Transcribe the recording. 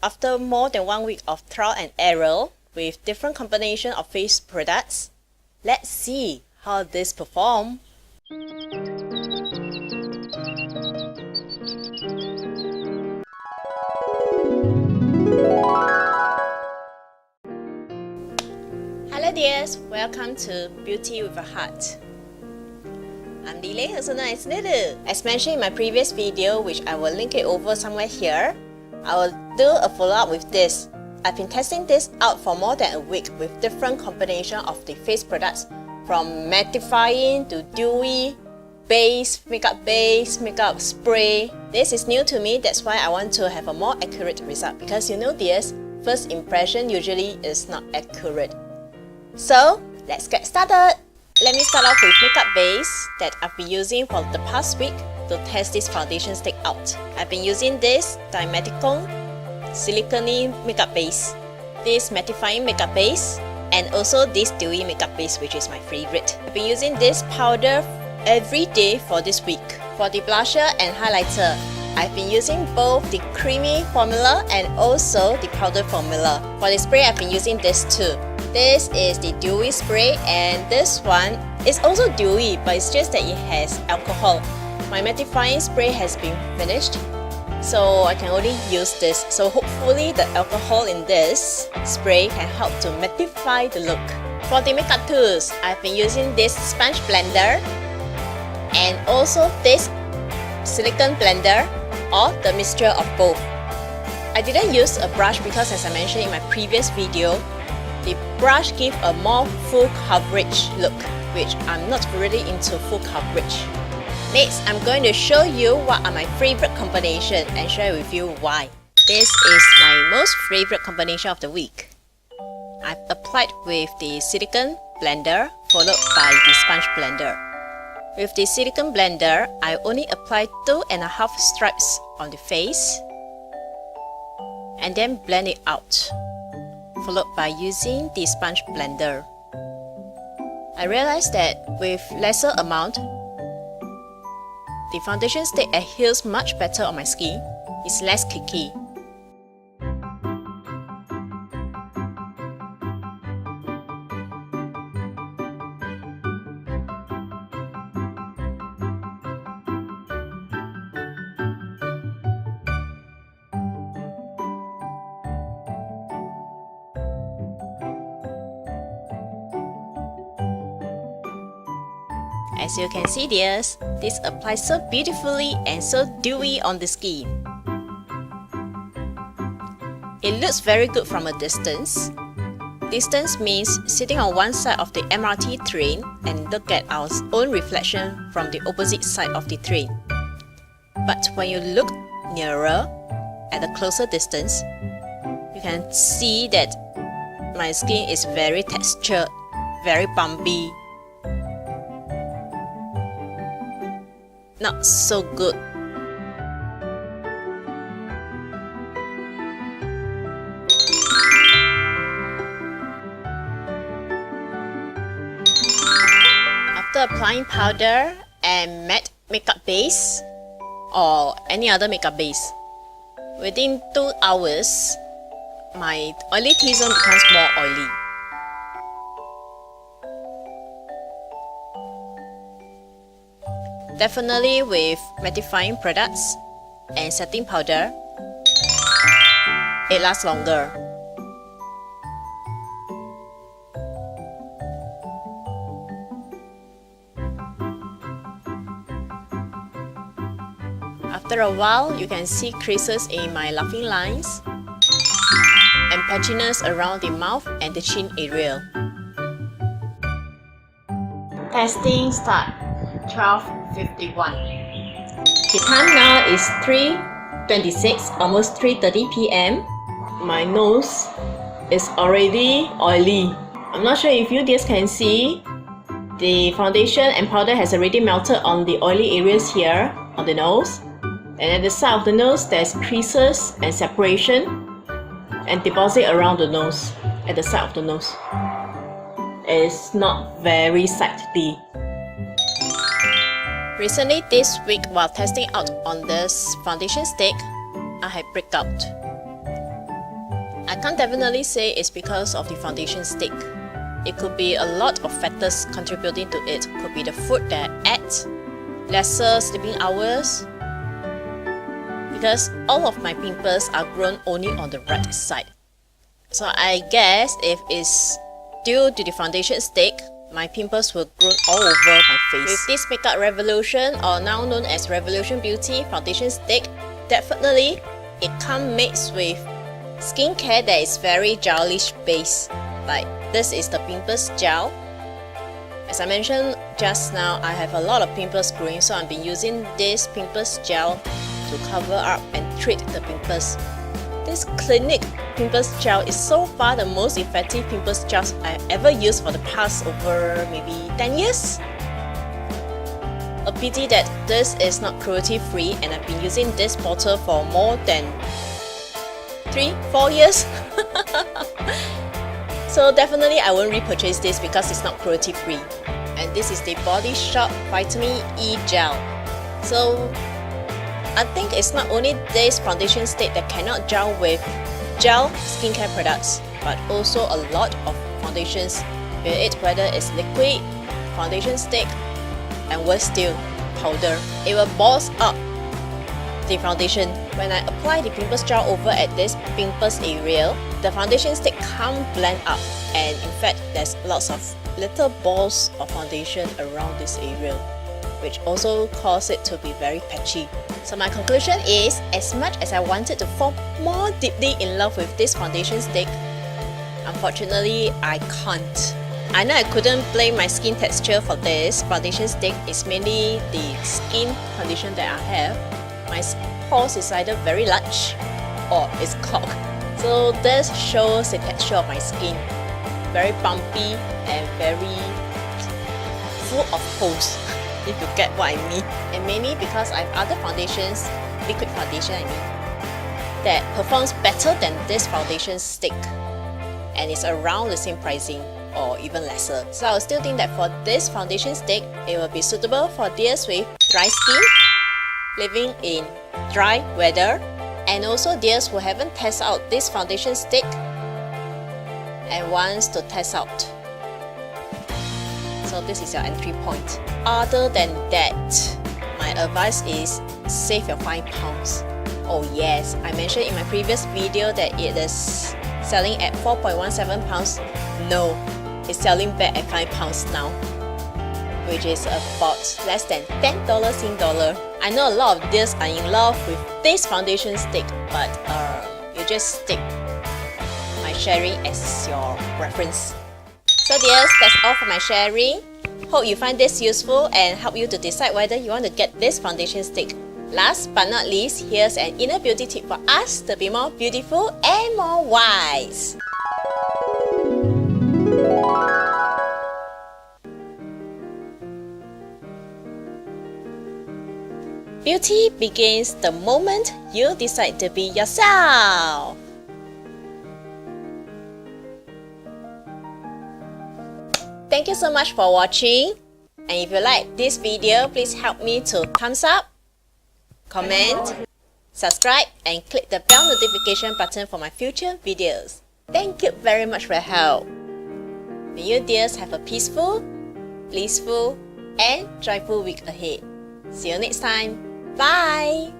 after more than 1 week of trial and error with different combination of face products, let's see how this perform. Hello dears, welcome to Beauty with a Heart. I'm Lily, also known as Lulu. As mentioned in my previous video, which I will link it over somewhere here, I will do a follow-up with this. I've been testing this out for more than a week with different combination of the face products, from mattifying to dewy, makeup base, makeup spray. This is new to me, that's why I want to have a more accurate result, because you know dears, first impression usually is not accurate. So let's get started. Let me start off with makeup base that I've been using for the past week to test this foundation stick out. I've been using this Dimethicone Silicone makeup base, this mattifying makeup base, and also this dewy makeup base, which is my favorite. I've been using this powder every day for this week. For the blusher and highlighter, I've been using both the creamy formula and also the powder formula. For the spray, I've been using this too. This is the dewy spray, and this one is also dewy, but it's just that it has alcohol. My mattifying spray has been finished, so I can only use this. So hopefully the alcohol in this spray can help to mattify the look. For the makeup tools, I've been using this sponge blender and also this silicone blender, or the mixture of both. I didn't use a brush because, as I mentioned in my previous video, the brush gives a more full coverage look, which I'm not really into full coverage. Next, I'm going to show you what are my favorite combination and share with you why. This is my most favorite combination of the week. I've applied with the silicone blender followed by the sponge blender. With the silicone blender, I only apply 2.5 stripes on the face and then blend it out, followed by using the sponge blender. I realized that with lesser amount, the foundation stick adheres much better on my skin. It's less cakey. As you can see dears, this applies so beautifully and so dewy on the skin. It looks very good from a distance. Distance means sitting on one side of the MRT train and look at our own reflection from the opposite side of the train. But when you look nearer, at a closer distance, you can see that my skin is very textured, very bumpy. Not so good. After applying powder and matte makeup base or any other makeup base, within 2 hours, my oily T-zone becomes more oily. Definitely with mattifying products and setting powder, it lasts longer. After a while, you can see creases in my laughing lines and patchiness around the mouth and the chin area. Testing start. 12:51. The time now is 3:26, almost 3:30 p.m. My nose is already oily. I'm not sure if you guys can see, the foundation and powder has already melted on the oily areas here on the nose. And at the side of the nose, there's creases and separation and deposit around the nose, at the side of the nose. It's not very sightly. Recently this week, while testing out on this foundation stick, I had breakout. I can't definitely say it's because of the foundation stick. It could be a lot of factors contributing to it. Could be the food that I ate, lesser sleeping hours, because all of my pimples are grown only on the right side. So I guess if it's due to the foundation stick, my pimples will grow all over my face. With this Makeup Revolution, or now known as Revolution Beauty foundation stick, definitely it comes mixed with skincare that is very gelish base. Like this is the pimples gel. As I mentioned just now, I have a lot of pimples growing, so I've been using this pimples gel to cover up and treat the pimples. This Clinique pimples gel is so far the most effective pimples gel I've ever used for the past over maybe 10 years. A pity that this is not cruelty free, and I've been using this bottle for more than 3-4 years. So definitely I won't repurchase this because it's not cruelty free. And this is the Body Shop Vitamin E Gel. So I think it's not only this foundation stick that cannot gel with gel skincare products, but also a lot of foundations, be it whether it's liquid, foundation stick, and worse still, powder. It will balls up the foundation. When I apply the pimples gel over at this pimples area, the foundation stick can't blend up, and in fact there's lots of little balls of foundation around this area, which also cause it to be very patchy. So my conclusion is, as much as I wanted to fall more deeply in love with this foundation stick, unfortunately I can't. I know I couldn't blame my skin texture for this foundation stick. It's mainly the skin condition that I have. My pores is either very large or it's clogged. So this shows the texture of my skin. Very bumpy and very full of holes, if you get what I mean. And mainly because I have other foundations, liquid foundation I mean, that performs better than this foundation stick, and it's around the same pricing or even lesser. So I still think that for this foundation stick, it will be suitable for dears with dry skin, living in dry weather, and also dears who haven't tested out this foundation stick and wants to test out. So this is your entry point. Other than that, my advice is save your £5. Oh yes, I mentioned in my previous video that it is selling at £4.17. No, it's selling back at £5 now, which is about less than $10 Sing dollar. I know a lot of dears are in love with this foundation stick, but you just stick my sharing as your reference. So dears, that's all for my sharing. Hope you find this useful and help you to decide whether you want to get this foundation stick. Last but not least, here's an inner beauty tip for us to be more beautiful and more wise. Beauty begins the moment you decide to be yourself. Thank you so much for watching, and if you like this video, please help me to thumbs up, comment, subscribe, and click the bell notification button for my future videos. Thank you very much for your help. May you dears have a peaceful, blissful, and joyful week ahead. See you next time. Bye!